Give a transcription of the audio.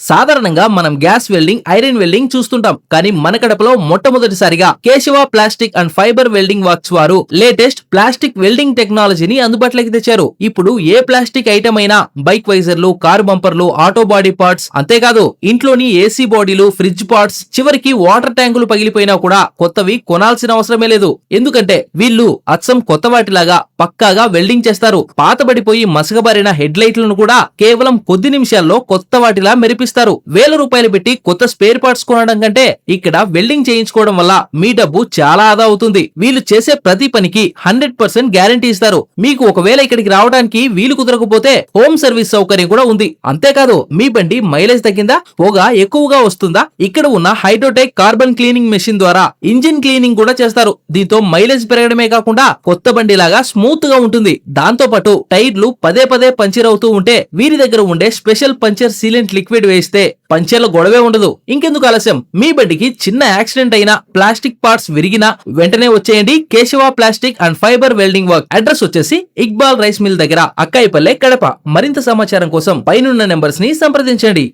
సాధారణంగా మనం gas welding, iron welding చూస్తుంటాం. కానీ మన కడపలో మొట్టమొదటిసారిగా Keshava plastic and fibre welding works వారు లేటెస్ట్ ప్లాస్టిక్ వెల్డింగ్ టెక్నాలజీని అందుబాటులోకి తెచ్చారు. ఇప్పుడు ఏ ప్లాస్టిక్ ఐటమ్ అయినా బైక్ వైజర్లు, కారు బంపర్లు, ఆటో బాడీ పార్ట్స్, అంతేకాదు ఇంట్లోని ఏసీ బాడీలు, ఫ్రిడ్జ్ పార్ట్స్, చివరికి వాటర్ ట్యాంకులు పగిలిపోయినా కూడా కొత్తవి కొనాల్సిన అవసరమే లేదు. ఎందుకంటే వీళ్ళు అచ్చం కొత్త వాటిలాగా పక్కాగా వెల్డింగ్ చేస్తారు. పాతబడిపోయి మసకబారిన హెడ్ లైట్లను కూడా కేవలం కొద్ది నిమిషాల్లో కొత్త వాటిలా మెరిపిస్తారు. వేల రూపాయలు పెట్టి కొత్త స్పేర్ పార్ట్స్ కొనడం కంటే ఇక్కడ వెల్డింగ్ చేయించుకోవడం వల్ల మీ డబ్బు చాలా ఆదా అవుతుంది. వీళ్ళు చేసే ప్రతి పనికి 100% గ్యారంటీ ఇస్తారు. మీకు ఒకవేళ ఇక్కడికి రావడానికి వీలు కుదరకపోతే హోమ్ సర్వీస్ సౌకర్యం కూడా ఉంది. అంతేకాదు మీ బండి మైలేజ్ తగ్గిందా, పొగ ఎక్కువగా వస్తుందా, ఇక్కడ ఉన్న హైడ్రోటెక్ కార్బన్ క్లీనింగ్ మెషిన్ ద్వారా ఇంజిన్ క్లీనింగ్ కూడా చేస్తారు. దీంతో మైలేజ్ పెరగడమే కాకుండా కొత్త బండి లాగా స్మూత్ గా ఉంటుంది. దాంతో పాటు టైర్లు పదే పదే పంచర్ అవుతూ ఉంటే వీరి దగ్గర ఉండే స్పెషల్ పంచర్ సీలెంట్ లిక్విడ్ వేస్తే పంచర్ల గొడవే ఉండదు. ఇంకెందుకు ఆలస్యం, మీ బండికి చిన్న యాక్సిడెంట్ అయినా, ప్లాస్టిక్ పార్ట్స్ విరిగినా వెంటనే వచ్చేయండి Keshava plastic and fibre welding work. Address వచ్చేసి ఇక్బాల్ రైస్ మిల్ దగ్గర, అక్కాయిపల్లె, కడప. మరింత సమాచారం కోసం పైనున్న నెంబర్స్ ని సంప్రదించండి.